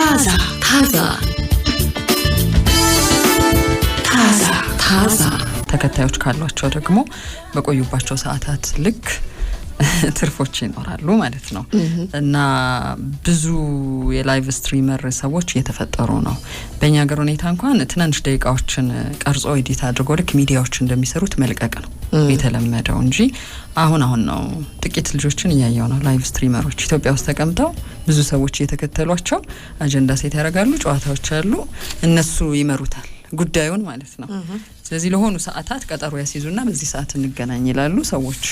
ታዛ ተከታዮች ካሏቸው ደግሞ በቆዩባቸው ሰዓታት ልክ ትርፎች ይኖራሉ ማለት ነው። እና ብዙ የላይቭ ስትሪመር ሰዎች እየተፈጠሩ ነው። በእኛ ሀገር ሁኔታ እንኳን ትናንሽ ደቂቃዎችን ቀርጾ ኤዲት አድርጎ ልክ ሚዲያዎች እንደሚሰሩት መልቀቅ ነው የተለመደው እንጂ አሁን ነው ጥቂት ልጆችን እያየው ነው ላይቭ ስትሪመሮች ኢትዮጵያ ውስጥ ተቀምጠው ብዙ ሰዎች እየተከተሏቸው አጀንዳ ሴት ያደርጋሉ፣ ጨዋታዎች አሉ፣ እነሱ ይመሩታል ጉዳዩን ማለት ነው። ስለዚህ ለሆኑ ሰዓታት ቀጠሮ ያስይዙና በዚህ ሰዓት እንገናኝ ይላሉ፣ ሰዎች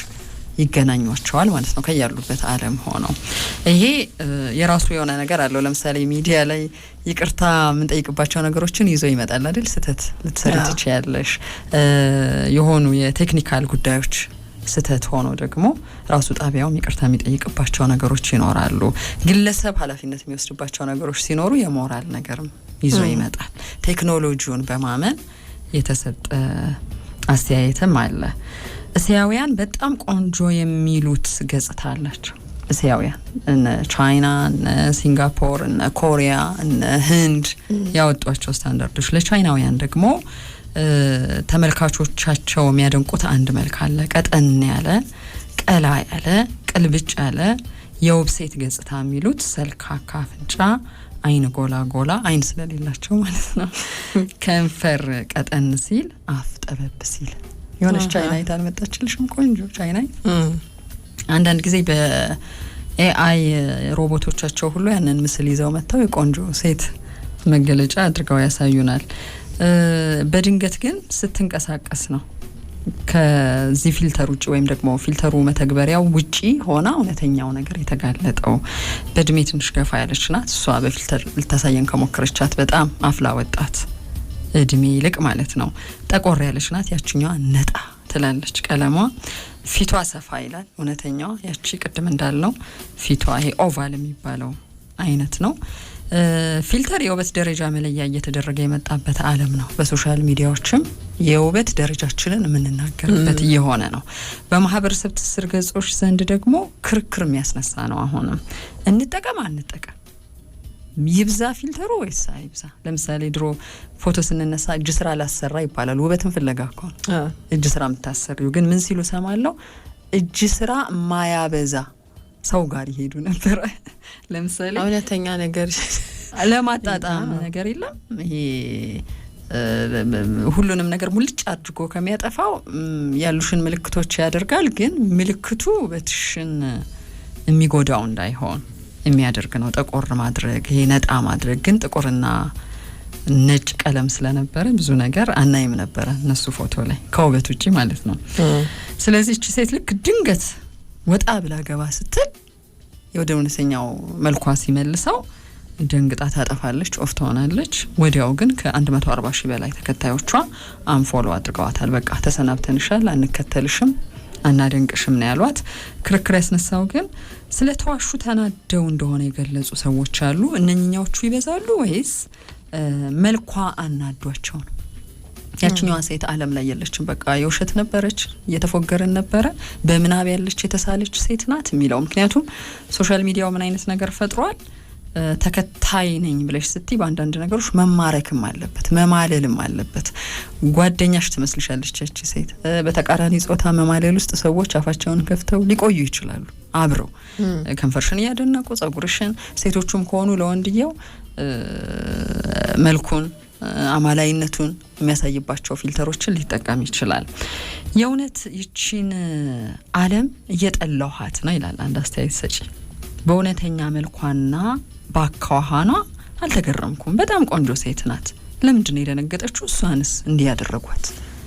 ይገናኙዋቸዋል ማለት ነው ከያሉበት ዓለም ሆነው። ይሄ የራሱ የሆነ ነገር አለው። ለምሳሌ ሚዲያ ላይ ይቅርታ የምንጠይቅባቸው ነገሮችን ይዞ ይመጣል አይደል? ስህተት ልትሰሪ ትችያለሽ። የሆኑ የቴክኒካል ጉዳዮች ስህተት ሆኖ ደግሞ ራሱ ጣቢያውም ይቅርታ የሚጠይቅባቸው ነገሮች ይኖራሉ። ግለሰብ ኃላፊነት የሚወስድባቸው ነገሮች ሲኖሩ የሞራል ነገርም ይዞ ይመጣል። ቴክኖሎጂውን በማመን የተሰጠ አስተያየትም አለ። እስያውያን በጣም ቆንጆ የሚሉት ገጽታ አላቸው። እስያውያን እነ ቻይና፣ እነ ሲንጋፖር፣ እነ ኮሪያ፣ እነ ህንድ ያወጧቸው ስታንዳርዶች። ለቻይናውያን ደግሞ ተመልካቾቻቸው የሚያደንቁት አንድ መልክ አለ። ቀጠን ያለ፣ ቀላ ያለ፣ ቅልብጭ ያለ የውብ ሴት ገጽታ የሚሉት ሰልካካ አፍንጫ፣ አይን ጎላ ጎላ፣ አይን ስለሌላቸው ማለት ነው። ከንፈር ቀጠን ሲል፣ አፍ ጠበብ ሲል። የሆነች ቻይናዊት አልመጣችልሽም? ቆንጆ ቻይናዊት። አንዳንድ ጊዜ በኤአይ ሮቦቶቻቸው ሁሉ ያንን ምስል ይዘው መጥተው የቆንጆ ሴት መገለጫ አድርገው ያሳዩናል። በድንገት ግን ስትንቀሳቀስ ነው ከዚህ ፊልተር ውጪ ወይም ደግሞ ፊልተሩ መተግበሪያው ውጪ ሆና እውነተኛው ነገር የተጋለጠው። በእድሜ ትንሽ ገፋ ያለች ናት እሷ። በፊልተር ልታሳየን ከሞከረቻት በጣም አፍላ ወጣት እድሜ ይልቅ ማለት ነው። ጠቆር ያለች ናት ያችኛዋ፣ ነጣ ትላለች ቀለሟ። ፊቷ ሰፋ ይላል እውነተኛዋ። ያቺ ቅድም እንዳልነው ፊቷ ይሄ ኦቫል የሚባለው አይነት ነው። ፊልተር የውበት ደረጃ መለያ እየተደረገ የመጣበት ዓለም ነው። በሶሻል ሚዲያዎችም የውበት ደረጃችንን የምንናገርበት እየሆነ ነው። በማህበረሰብ ትስስር ገጾች ዘንድ ደግሞ ክርክር የሚያስነሳ ነው። አሁንም እንጠቀም አንጠቀም፣ ይብዛ ፊልተሩ ወይስ አይብዛ? ለምሳሌ ድሮ ፎቶ ስንነሳ እጅ ስራ ላሰራ ይባላል። ውበትን ፍለጋ እኮ እጅ ስራ የምታሰሪው። ግን ምን ሲሉ ሰማለው? እጅ ስራ ማያበዛ ሰው ጋር ይሄዱ ነበር። ለምሳሌ እውነተኛ ነገር ለማጣጣም ነገር የለም። ይሄ ሁሉንም ነገር ሙልጭ አድርጎ ከሚያጠፋው ያሉሽን ምልክቶች ያደርጋል። ግን ምልክቱ ውበትሽን የሚጎዳው እንዳይሆን የሚያደርግ ነው። ጠቆር ማድረግ፣ ይሄ ነጣ ማድረግ። ግን ጥቁርና ነጭ ቀለም ስለነበረ ብዙ ነገር አናይም ነበረ እነሱ ፎቶ ላይ ከውበት ውጪ ማለት ነው። ስለዚህ እቺ ሴት ልክ ድንገት ወጣ ብላ ገባ ስትል ወደ እውነተኛው መልኳ ሲመልሰው ደንግጣ ታጠፋለች፣ ኦፍ ትሆናለች። ወዲያው ግን ከ140 ሺህ በላይ ተከታዮቿ አንፎሎ አድርገዋታል። በቃ ተሰናብተንሻል፣ አንከተልሽም፣ አናደንቅሽም ነው ያሏት። ክርክር ያስነሳው ግን ስለ ተዋሹ ተናደው እንደሆነ የገለጹ ሰዎች አሉ። እነኛዎቹ ይበዛሉ ወይስ መልኳ አናዷቸው ነው? ያችኛዋ ሴት ዓለም ላይ የለችም፣ በቃ የውሸት ነበረች፣ እየተፎገረን ነበረ፣ በምናብ ያለች የተሳለች ሴት ናት የሚለው። ምክንያቱም ሶሻል ሚዲያው ምን አይነት ነገር ፈጥሯል? ተከታይ ነኝ ብለሽ ስትይ በአንዳንድ ነገሮች መማረክም አለበት፣ መማለልም አለበት። ጓደኛሽ ትመስልሻለች እቺ ሴት። በተቃራኒ ጾታ መማለል ውስጥ ሰዎች አፋቸውን ከፍተው ሊቆዩ ይችላሉ አብረው ከንፈርሽን እያደነቁ ጸጉርሽን። ሴቶቹም ከሆኑ ለወንድየው መልኩን አማላይነቱን የሚያሳይባቸው ፊልተሮችን ሊጠቀም ይችላል። የእውነት ይቺን ዓለም እየጠላኋት ነው ይላል አንድ አስተያየት ሰጪ። በእውነተኛ መልኳና ባካዋሃኗ አልተገረምኩም፣ በጣም ቆንጆ ሴት ናት፣ ለምንድን ነው የደነገጠችው? እሷንስ እንዲህ ያደረጓት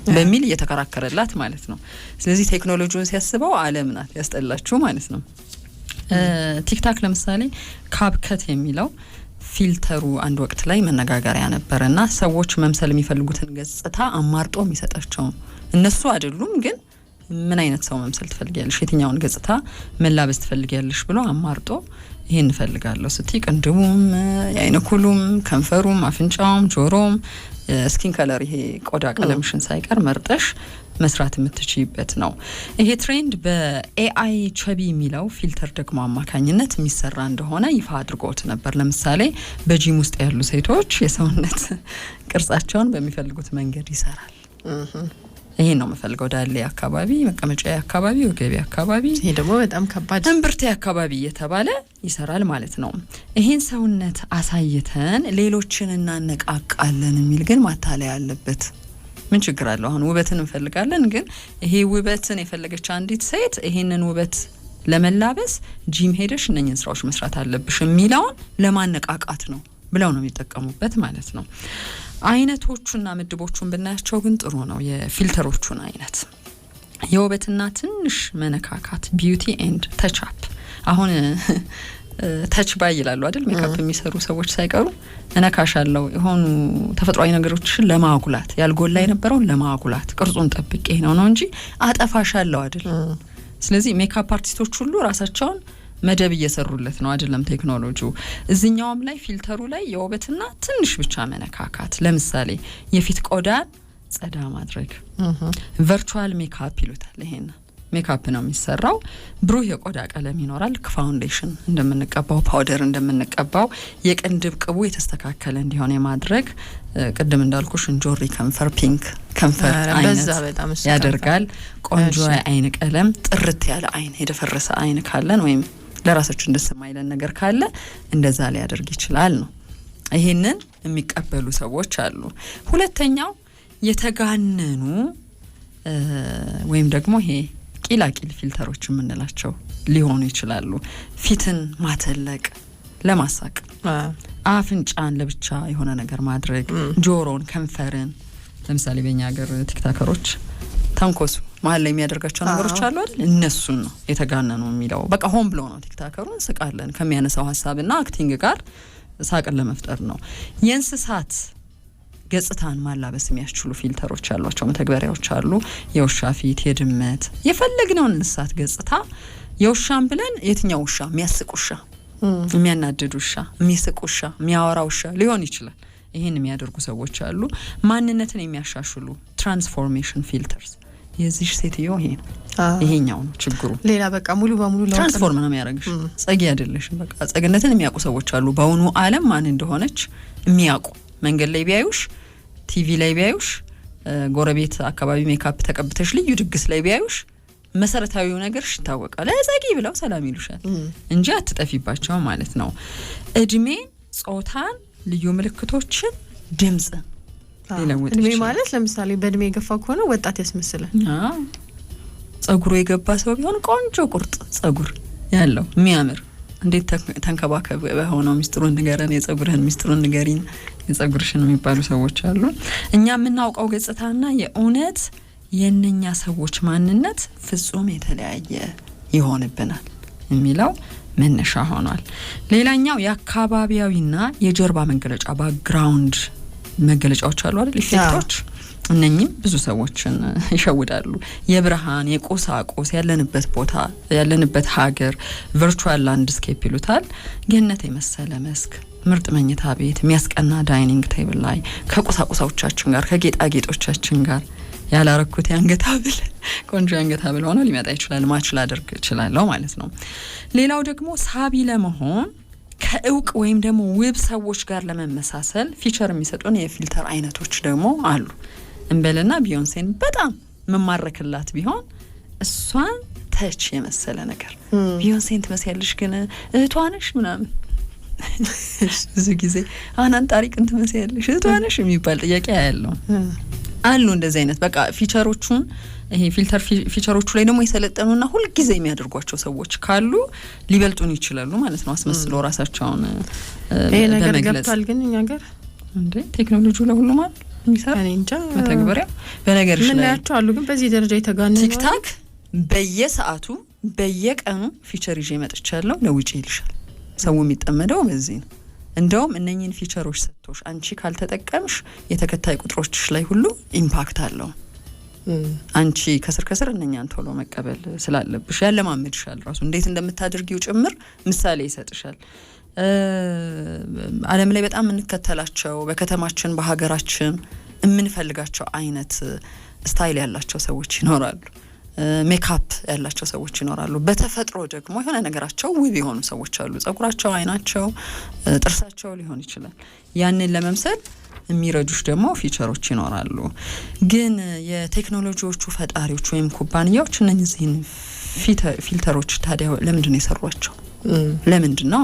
በሚል እየተከራከረላት ማለት ነው። ስለዚህ ቴክኖሎጂውን ሲያስበው ዓለም ናት ያስጠላችሁ ማለት ነው። ቲክታክ ለምሳሌ ካብከት የሚለው ፊልተሩ አንድ ወቅት ላይ መነጋገሪያ ነበርና ሰዎች መምሰል የሚፈልጉትን ገጽታ አማርጦ የሚሰጣቸው እነሱ አይደሉም። ግን ምን አይነት ሰው መምሰል ትፈልጊያለሽ፣ የትኛውን ገጽታ መላበስ ትፈልጊያለሽ ብሎ አማርጦ ይሄን እፈልጋለሁ ስትይ ቅንድቡም፣ የአይነ ኩሉም፣ ከንፈሩም፣ አፍንጫውም፣ ጆሮም ስኪን ከለር ይሄ ቆዳ ቀለምሽን ሳይቀር መርጠሽ መስራት የምትችይበት ነው። ይሄ ትሬንድ በኤአይ ቸቢ የሚለው ፊልተር ደግሞ አማካኝነት የሚሰራ እንደሆነ ይፋ አድርጎት ነበር። ለምሳሌ በጂም ውስጥ ያሉ ሴቶች የሰውነት ቅርጻቸውን በሚፈልጉት መንገድ ይሰራል። ይሄን ነው የምፈልገው ዳሌ አካባቢ፣ መቀመጫ አካባቢ፣ ወገቤ አካባቢ፣ ይሄ ደግሞ በጣም ከባድ እምብርቴ አካባቢ እየተባለ ይሰራል ማለት ነው። ይሄን ሰውነት አሳይተን ሌሎችን እናነቃቃለን የሚል ግን ማታለያ አለበት። ምን ችግር አለው? አሁን ውበትን እንፈልጋለን፣ ግን ይሄ ውበትን የፈለገች አንዲት ሴት ይሄንን ውበት ለመላበስ ጂም ሄደሽ እነኝን ስራዎች መስራት አለብሽ የሚለውን ለማነቃቃት ነው ብለው ነው የሚጠቀሙበት ማለት ነው። አይነቶቹና ምድቦቹን ብናያቸው ግን ጥሩ ነው። የፊልተሮቹን አይነት የውበትና ትንሽ መነካካት ቢዩቲ ኤንድ ተች አፕ። አሁን ተች ባይ ይላሉ አይደል? ሜካፕ የሚሰሩ ሰዎች ሳይቀሩ እነካሻለሁ የሆኑ ተፈጥሯዊ ነገሮችን ለማጉላት ያልጎላ የነበረውን ለማጉላት ቅርጹን ጠብቄ ነው እንጂ አጠፋሻለሁ አይደል? ስለዚህ ሜካፕ አርቲስቶች ሁሉ ራሳቸውን መደብ እየሰሩለት ነው አይደለም ቴክኖሎጂው። እዚህኛውም ላይ ፊልተሩ ላይ የውበትና ትንሽ ብቻ መነካካት፣ ለምሳሌ የፊት ቆዳን ጸዳ ማድረግ ቨርቹዋል ሜካፕ ይሉታል። ይሄን ሜካፕ ነው የሚሰራው። ብሩህ የቆዳ ቀለም ይኖራል። ፋውንዴሽን እንደምንቀባው ፓውደር እንደምንቀባው የቅንድብ ቅቡ የተስተካከለ እንዲሆን የማድረግ ቅድም እንዳልኩሽ እንጆሪ ከንፈር፣ ፒንክ ከንፈር አይነት ያደርጋል። ቆንጆ አይን ቀለም፣ ጥርት ያለ አይን፣ የደፈረሰ አይን ካለን ወይም ለራሳችን ደስ የማይለን ነገር ካለ እንደዛ ሊያደርግ ይችላል ነው። ይሄንን የሚቀበሉ ሰዎች አሉ። ሁለተኛው የተጋነኑ ወይም ደግሞ ይሄ ቂላቂል ፊልተሮች የምንላቸው ሊሆኑ ይችላሉ። ፊትን ማተለቅ ለማሳቅ፣ አፍንጫን ለብቻ የሆነ ነገር ማድረግ፣ ጆሮን፣ ከንፈርን። ለምሳሌ በእኛ ሀገር ቲክታከሮች ተንኮሱ መሀል ላይ የሚያደርጋቸው ነገሮች አሉ አይደል? እነሱን ነው የተጋነኑ የሚለው። በቃ ሆን ብሎ ነው ቲክታከሩን ስቃለን ከሚያነሳው ሀሳብና አክቲንግ ጋር ሳቅን ለመፍጠር ነው። የእንስሳት ገጽታን ማላበስ የሚያስችሉ ፊልተሮች ያሏቸው መተግበሪያዎች አሉ። የውሻ ፊት፣ የድመት፣ የፈለግነውን እንስሳት ገጽታ የውሻን ብለን የትኛው ውሻ? የሚያስቅ ውሻ፣ የሚያናድድ ውሻ፣ የሚስቅ ውሻ፣ የሚያወራ ውሻ ሊሆን ይችላል። ይሄን የሚያደርጉ ሰዎች አሉ። ማንነትን የሚያሻሽሉ ትራንስፎርሜሽን ፊልተርስ። የዚህ ሴትዮ ይሄ ነው፣ ይሄኛው ነው ችግሩ። ሌላ በቃ ሙሉ በሙሉ ትራንስፎርም ነው የሚያደርግሽ። ጸጊ አይደለሽም። በቃ ጸግነትን የሚያውቁ ሰዎች አሉ። በአሁኑ ዓለም ማን እንደሆነች የሚያውቁ መንገድ ላይ ቢያዩሽ፣ ቲቪ ላይ ቢያዩሽ፣ ጎረቤት አካባቢ ሜካፕ ተቀብተሽ ልዩ ድግስ ላይ ቢያዩሽ መሰረታዊው ነገርሽ ይታወቃል። ለጸጊ ብለው ሰላም ይሉሻል እንጂ አትጠፊባቸው ማለት ነው። እድሜ፣ ጾታን፣ ልዩ ምልክቶችን፣ ድምጽን ሊለውጥ ይችላል። እድሜ ማለት ለምሳሌ በእድሜ የገፋ ከሆነ ወጣት ያስመስላል። ጸጉሩ የገባ ሰው ቢሆን ቆንጆ ቁርጥ ጸጉር ያለው የሚያምር እንዴት ተንከባከብ በሆነው ሚስጥሩን ንገረን፣ የጸጉርህን ሚስጥሩን ንገሪን፣ የጸጉርሽን የሚባሉ ሰዎች አሉ። እኛ የምናውቀው ገጽታና የእውነት የእነኛ ሰዎች ማንነት ፍጹም የተለያየ ይሆንብናል የሚለው መነሻ ሆኗል። ሌላኛው የአካባቢያዊና የጀርባ መገለጫ ባክግራውንድ መገለጫዎች አሉ አይደል? ኢፌክቶች። እነኚህም ብዙ ሰዎችን ይሸውዳሉ። የብርሃን፣ የቁሳቁስ፣ ያለንበት ቦታ፣ ያለንበት ሀገር ቨርቹዋል ላንድስኬፕ ይሉታል። ገነት የመሰለ መስክ፣ ምርጥ መኝታ ቤት፣ የሚያስቀና ዳይኒንግ ቴብል ላይ ከቁሳቁሳዎቻችን ጋር ከጌጣጌጦቻችን ጋር ያላረኩት የአንገት ሐብል ቆንጆ የአንገት ሐብል ሆኖ ሊመጣ ይችላል። ማች ላደርግ እችላለሁ ማለት ነው። ሌላው ደግሞ ሳቢ ለመሆን ከእውቅ ወይም ደግሞ ውብ ሰዎች ጋር ለመመሳሰል ፊቸር የሚሰጡን የፊልተር አይነቶች ደግሞ አሉ። እንበልና ቢዮንሴን በጣም መማረክላት ቢሆን እሷን ተች የመሰለ ነገር ቢዮንሴን ትመስያለሽ ግን እህቷ ነሽ ምናምን ብዙ ጊዜ አናን ታሪክን ትመስያለሽ እህቷ ነሽ የሚባል ጥያቄ ያለው አሉ። እንደዚህ አይነት በቃ ፊቸሮቹን ይሄ ፊልተር ፊቸሮቹ ላይ ደግሞ የሰለጠኑና ሁሉ ጊዜ የሚያደርጓቸው ሰዎች ካሉ ሊበልጡን ይችላሉ ማለት ነው። አስመስለው ራሳቸውን ይሄ ነገር ገብቷል። ግን እኛ ጋር እንዴ ቴክኖሎጂው ለሁሉም ማለት የሚሰራ እኔ እንጃ መተግበሪያ በነገርሽ ላይ ምናያቸው አሉ። ግን በዚህ ደረጃ የተጋነነ ቲክታክ በየሰዓቱ በየቀኑ ፊቸር ይዤ መጥቻለሁ ለውጪ ይልሻል። ሰው የሚጠመደው በዚህ ነው። እንደውም እነኚህን ፊቸሮች ሰጥቶሽ አንቺ ካልተጠቀምሽ የተከታይ ቁጥሮችሽ ላይ ሁሉ ኢምፓክት አለው። አንቺ ከስር እነኛን ቶሎ መቀበል ስላለብሽ ያለማመድሻል። ራሱ እንዴት እንደምታደርጊው ጭምር ምሳሌ ይሰጥሻል። ዓለም ላይ በጣም እንከተላቸው በከተማችን በሀገራችን የምንፈልጋቸው አይነት ስታይል ያላቸው ሰዎች ይኖራሉ። ሜካፕ ያላቸው ሰዎች ይኖራሉ። በተፈጥሮ ደግሞ የሆነ ነገራቸው ውብ የሆኑ ሰዎች አሉ። ጸጉራቸው፣ አይናቸው፣ ጥርሳቸው ሊሆን ይችላል። ያንን ለመምሰል የሚረዱሽ ደግሞ ፊቸሮች ይኖራሉ። ግን የቴክኖሎጂዎቹ ፈጣሪዎች ወይም ኩባንያዎች እነዚህን ፊልተሮች ታዲያ ለምንድን ነው የሰሯቸው? ለምንድን ነው?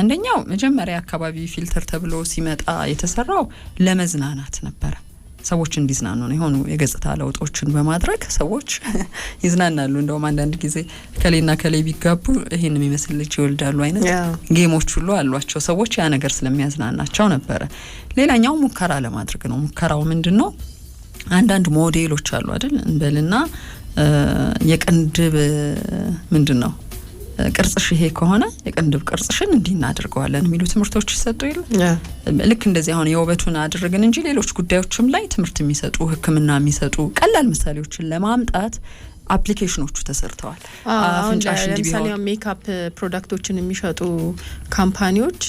አንደኛው መጀመሪያ አካባቢ ፊልተር ተብሎ ሲመጣ የተሰራው ለመዝናናት ነበረ። ሰዎች እንዲዝናኑ ነው። የሆኑ የገጽታ ለውጦችን በማድረግ ሰዎች ይዝናናሉ። እንደውም አንዳንድ ጊዜ ከሌና ከሌ ቢጋቡ ይሄን የሚመስል ልጅ ይወልዳሉ አይነት ጌሞች ሁሉ አሏቸው። ሰዎች ያ ነገር ስለሚያዝናናቸው ነበረ። ሌላኛው ሙከራ ለማድረግ ነው። ሙከራው ምንድነው? አንዳንድ ሞዴሎች አሉ አይደል? እንበልና የቅንድብ ምንድነው ቅርጽሽ ይሄ ከሆነ የቅንድብ ቅርጽሽን እንዲህ እናድርገዋለን የሚሉ ትምህርቶች ይሰጡ ይሉ። ልክ እንደዚህ አሁን የውበቱን አድርገን እንጂ ሌሎች ጉዳዮችም ላይ ትምህርት የሚሰጡ ሕክምና የሚሰጡ ቀላል ምሳሌዎችን ለማምጣት አፕሊኬሽኖቹ ተሰርተዋል። አፍንጫሽ ለምሳሌ ሜካፕ ፕሮዳክቶችን የሚሸጡ ካምፓኒዎች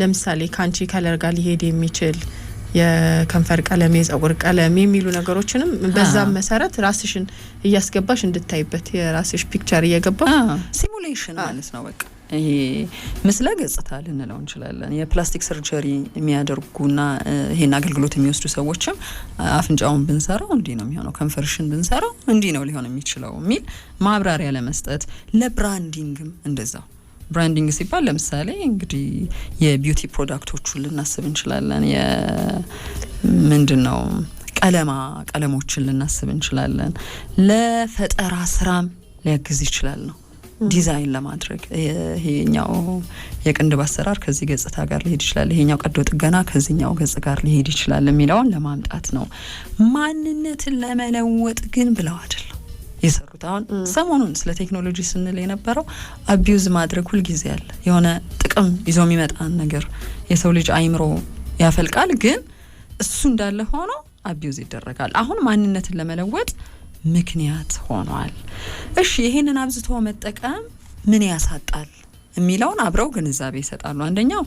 ለምሳሌ ካንቺ ከለር ጋር ሊሄድ የሚችል የከንፈር ቀለም፣ የጸጉር ቀለም የሚሉ ነገሮችንም በዛም መሰረት ራስሽን እያስገባሽ እንድታይበት የራስሽ ፒክቸር እየገባ ሲሙሌሽን ማለት ነው። በቃ ይሄ ምስለ ገጽታ ልንለው እንችላለን። የፕላስቲክ ሰርጀሪ የሚያደርጉና ይሄን አገልግሎት የሚወስዱ ሰዎችም አፍንጫውን ብንሰራው እንዲህ ነው የሚሆነው፣ ከንፈርሽን ብንሰራው እንዲህ ነው ሊሆን የሚችለው የሚል ማብራሪያ ለመስጠት ለብራንዲንግም እንደዛው። ብራንዲንግ ሲባል ለምሳሌ እንግዲህ የቢዩቲ ፕሮዳክቶቹን ልናስብ እንችላለን። ምንድነው ቀለሞችን ልናስብ እንችላለን። ለፈጠራ ስራም ሊያግዝ ይችላል ነው ዲዛይን ለማድረግ ይሄኛው የቅንድብ አሰራር ከዚህ ገጽታ ጋር ሊሄድ ይችላል፣ ይሄኛው ቀዶ ጥገና ከዚህኛው ገጽ ጋር ሊሄድ ይችላል የሚለውን ለማምጣት ነው። ማንነትን ለመለወጥ ግን ብለው አይደለም የሰሩት። አሁን ሰሞኑን ስለ ቴክኖሎጂ ስንል የነበረው አቢዩዝ ማድረግ ሁሉ ጊዜ አለ። የሆነ ጥቅም ይዞ የሚመጣን ነገር የሰው ልጅ አይምሮ ያፈልቃል፣ ግን እሱ እንዳለ ሆኖ አቢዩዝ ይደረጋል። አሁን ማንነትን ለመለወጥ ምክንያት ሆኗል። እሺ ይሄንን አብዝቶ መጠቀም ምን ያሳጣል የሚለውን አብረው ግንዛቤ ይሰጣሉ። አንደኛው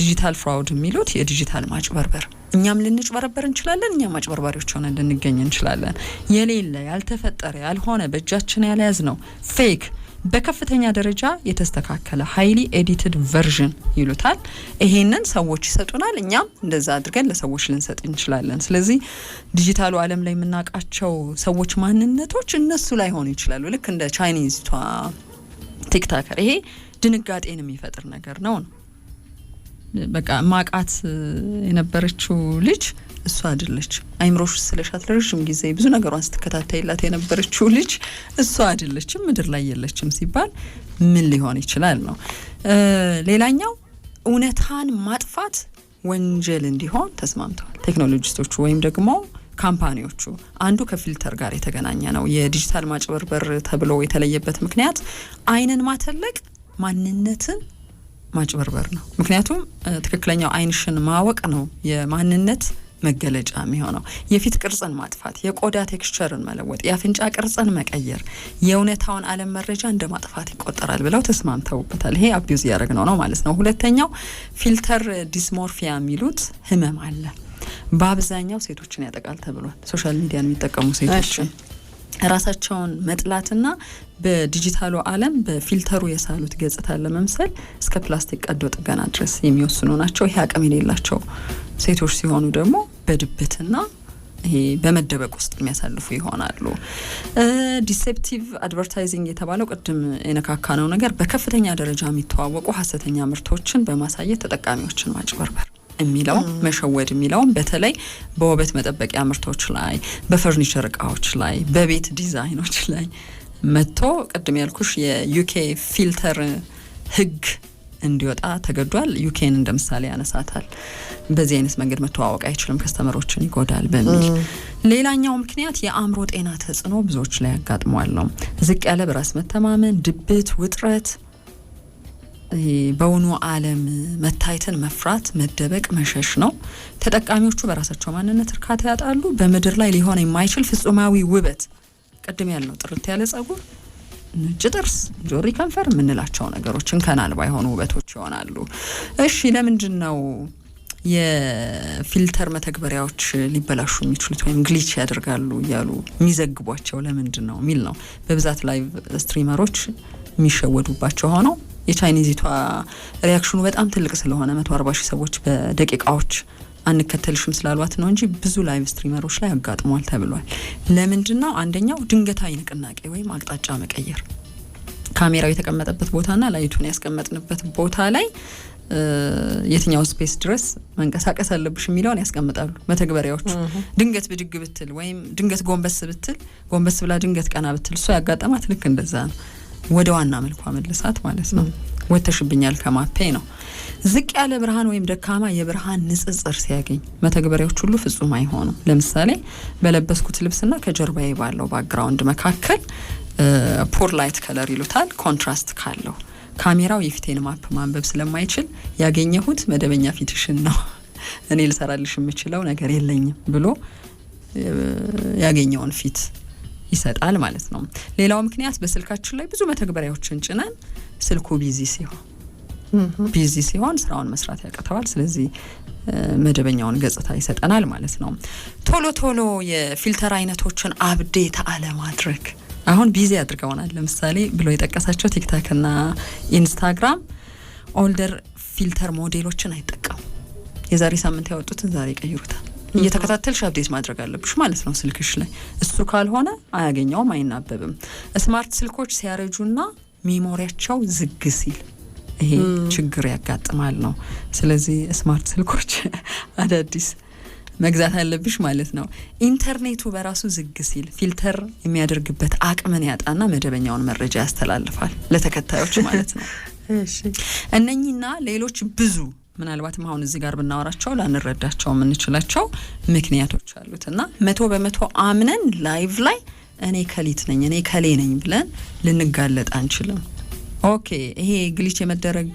ዲጂታል ፍራውድ የሚሉት የዲጂታል ማጭበርበር። እኛም ልንጭበረበር እንችላለን፣ እኛም ማጭበርባሪዎች ሆነን ልንገኝ እንችላለን። የሌለ ያልተፈጠረ ያልሆነ በእጃችን ያልያዝ ነው ፌክ በከፍተኛ ደረጃ የተስተካከለ ሃይሊ ኤዲትድ ቨርዥን ይሉታል። ይሄንን ሰዎች ይሰጡናል፣ እኛም እንደዛ አድርገን ለሰዎች ልንሰጥ እንችላለን። ስለዚህ ዲጂታሉ ዓለም ላይ የምናውቃቸው ሰዎች ማንነቶች እነሱ ላይ ሆኑ ይችላሉ። ልክ እንደ ቻይኒዝቷ ቲክታከር ይሄ ድንጋጤን የሚፈጥር ነገር ነው። በቃ ማቃት የነበረችው ልጅ እሷ አይደለች። አይምሮሽ ስለሻት ለረጅም ጊዜ ብዙ ነገሯን ስትከታተይላት የነበረችው ልጅ እሷ አይደለችም፣ ምድር ላይ የለችም ሲባል ምን ሊሆን ይችላል ነው። ሌላኛው እውነታን ማጥፋት ወንጀል እንዲሆን ተስማምተዋል ቴክኖሎጂስቶቹ ወይም ደግሞ ካምፓኒዎቹ። አንዱ ከፊልተር ጋር የተገናኘ ነው። የዲጂታል ማጭበርበር ተብሎ የተለየበት ምክንያት አይንን ማተለቅ ማንነትን ማጭበርበር ነው። ምክንያቱም ትክክለኛው አይንሽን ማወቅ ነው የማንነት መገለጫ የሚሆነው። የፊት ቅርጽን ማጥፋት፣ የቆዳ ቴክስቸርን መለወጥ፣ የአፍንጫ ቅርጽን መቀየር የእውነታውን ዓለም መረጃ እንደ ማጥፋት ይቆጠራል ብለው ተስማምተውበታል። ይሄ አቢዩዝ ያደረግነው ነው ማለት ነው። ሁለተኛው ፊልተር ዲስሞርፊያ የሚሉት ህመም አለ። በአብዛኛው ሴቶችን ያጠቃል ተብሏል። ሶሻል ሚዲያን የሚጠቀሙ ሴቶችን ራሳቸውን መጥላትና በዲጂታሉ ዓለም በፊልተሩ የሳሉት ገጽታ ለመምሰል እስከ ፕላስቲክ ቀዶ ጥገና ድረስ የሚወስኑ ናቸው። ይሄ አቅም የሌላቸው ሴቶች ሲሆኑ ደግሞ በድብትና ይሄ በመደበቅ ውስጥ የሚያሳልፉ ይሆናሉ። ዲሴፕቲቭ አድቨርታይዚንግ የተባለው ቅድም የነካካነው ነገር በከፍተኛ ደረጃ የሚተዋወቁ ሀሰተኛ ምርቶችን በማሳየት ተጠቃሚዎችን ማጭበርበር የሚለው መሸወድ የሚለው በተለይ በውበት መጠበቂያ ምርቶች ላይ፣ በፈርኒቸር እቃዎች ላይ፣ በቤት ዲዛይኖች ላይ መጥቶ ቅድም ያልኩሽ የዩኬ ፊልተር ህግ እንዲወጣ ተገዷል። ዩኬን እንደ ምሳሌ ያነሳታል። በዚህ አይነት መንገድ መተዋወቅ አይችልም፣ ከስተመሮችን ይጎዳል በሚል። ሌላኛው ምክንያት የአእምሮ ጤና ተጽዕኖ ብዙዎች ላይ ያጋጥሟል ነው። ዝቅ ያለ በራስ መተማመን፣ ድብት፣ ውጥረት፣ በውኑ ዓለም መታየትን መፍራት፣ መደበቅ፣ መሸሽ ነው። ተጠቃሚዎቹ በራሳቸው ማንነት እርካታ ያጣሉ። በምድር ላይ ሊሆን የማይችል ፍጹማዊ ውበት፣ ቅድም ያልነው ጥርት ያለ ጸጉር፣ ነጭ ጥርስ፣ ጆሪ ከንፈር የምንላቸው ነገሮችን ከናል ባይሆኑ ውበቶች ይሆናሉ። እሺ ለምንድን ነው የፊልተር መተግበሪያዎች ሊበላሹ የሚችሉት ወይም ግሊች ያደርጋሉ እያሉ የሚዘግቧቸው ለምንድን ነው የሚል ነው በብዛት ላይቭ ስትሪመሮች የሚሸወዱባቸው ሆነው። የቻይኒዚቷ ሪያክሽኑ በጣም ትልቅ ስለሆነ 140,000 ሰዎች በደቂቃዎች አንከተልሽም ስላሏት ነው እንጂ ብዙ ላይቭ ስትሪመሮች ላይ ያጋጥሟል ተብሏል። ለምንድነው? አንደኛው ድንገታዊ ንቅናቄ ወይም አቅጣጫ መቀየር፣ ካሜራው የተቀመጠበት ቦታና ላይቱን ያስቀመጥንበት ቦታ ላይ የትኛው ስፔስ ድረስ መንቀሳቀስ አለብሽ የሚለውን ያስቀምጣሉ መተግበሪያዎቹ። ድንገት ብድግ ብትል ወይም ድንገት ጎንበስ ብላ ድንገት ቀና ብትል እሷ ያጋጠማት ልክ እንደዛ ነው። ወደ ዋና መልኳ መልሳት ማለት ነው። ወተሽብኛል ከማፔ ነው። ዝቅ ያለ ብርሃን ወይም ደካማ የብርሃን ንጽጽር ሲያገኝ መተግበሪያዎች ሁሉ ፍጹም አይሆኑም። ለምሳሌ በለበስኩት ልብስና ከጀርባዬ ባለው ባክግራውንድ መካከል ፖር ላይት ከለር ይሉታል፣ ኮንትራስት ካለው ካሜራው የፊቴን ማፕ ማንበብ ስለማይችል ያገኘሁት መደበኛ ፊትሽን ነው፣ እኔ ልሰራልሽ የምችለው ነገር የለኝም ብሎ ያገኘውን ፊት ይሰጣል ማለት ነው። ሌላው ምክንያት በስልካችን ላይ ብዙ መተግበሪያዎችን ጭነን ስልኩ ቢዚ ሲሆን ስራውን መስራት ያቀተዋል። ስለዚህ መደበኛውን ገጽታ ይሰጠናል ማለት ነው። ቶሎ የፊልተር አይነቶችን አፕዴት አለማድረግ አሁን ቢዚ አድርገውናል። ለምሳሌ ብሎ የጠቀሳቸው ቲክታክ እና ኢንስታግራም ኦልደር ፊልተር ሞዴሎችን አይጠቀሙ። የዛሬ ሳምንት ያወጡትን ዛሬ ይቀይሩታል። እየተከታተልሽ አፕዴት ማድረግ አለብሽ ማለት ነው ስልክሽ ላይ። እሱ ካልሆነ አያገኘውም፣ አይናበብም። ስማርት ስልኮች ሲያረጁና ሜሞሪያቸው ዝግ ሲል ይሄ ችግር ያጋጥማል ነው። ስለዚህ ስማርት ስልኮች አዳዲስ መግዛት አለብሽ ማለት ነው። ኢንተርኔቱ በራሱ ዝግ ሲል ፊልተር የሚያደርግበት አቅምን ያጣና መደበኛውን መረጃ ያስተላልፋል ለተከታዮች ማለት ነው። እሺ እነኚህና ሌሎች ብዙ ምናልባትም አሁን እዚህ ጋር ብናወራቸው ላንረዳቸው የምንችላቸው ምክንያቶች አሉትና 100% አምነን ላይቭ ላይ እኔ ከሊት ነኝ እኔ ከሌ ነኝ ብለን ልንጋለጥ አንችልም። ኦኬ ይሄ ግሊች የመደረግ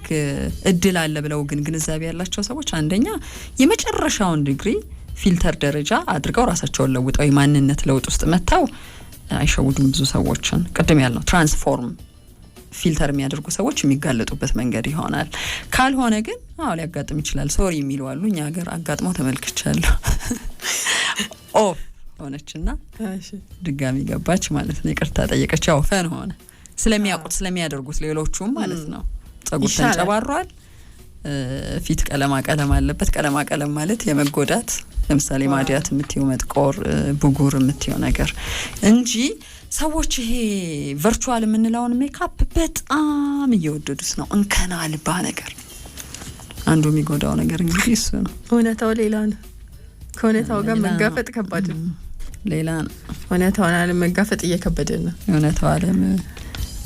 እድል አለ ብለው ግን ግንዛቤ ያላቸው ሰዎች አንደኛ የመጨረሻውን ዲግሪ ፊልተር ደረጃ አድርገው ራሳቸውን ለውጠው የማንነት ለውጥ ውስጥ መተው አይሸውዱም ብዙ ሰዎችን። ቅድም ያልነው ትራንስፎርም ፊልተር የሚያደርጉ ሰዎች የሚጋለጡበት መንገድ ይሆናል። ካልሆነ ግን ሊያጋጥም ይችላል። ሶሪ የሚሉ አሉ። እኛ ሀገር አጋጥሞ ተመልክቻለሁ። ኦፍ ሆነችና ድጋሚ ገባች ማለት ነው። ይቅርታ ጠየቀች። ያው ፈን ሆነ ስለሚያውቁት ስለሚያደርጉት ሌሎቹም ማለት ነው። ጸጉር ተንጨባሯል፣ ፊት ቀለማ አለበት። ቀለማ ማለት የመጎዳት ለምሳሌ ማዲያት የምትዩ መጥቆር፣ ብጉር የምትዩ ነገር እንጂ ሰዎች ይሄ ቨርቹዋል የምንለውን ሜካፕ በጣም እየወደዱት ነው። እንከና አልባ ነገር አንዱ የሚጎዳው ነገር እንግዲህ እሱ ነው። እውነታው ሌላ ነው። ከእውነታው ጋር መጋፈጥ ከባድ ነው። ሌላ ነው። እውነታውን ዓለም መጋፈጥ እየከበደን ነው። እውነታው ዓለም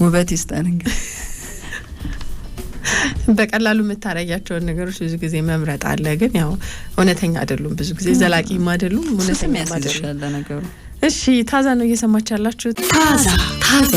ውበት ይስጠን እንግዲህ በቀላሉ የምታረያቸውን ነገሮች ብዙ ጊዜ መምረጥ አለ። ግን ያው እውነተኛ አይደሉም፣ ብዙ ጊዜ ዘላቂም አይደሉም፣ እውነተኛ አይደሉም ነገሩ። እሺ ታዛ ነው እየሰማች ያላችሁት። ታዛ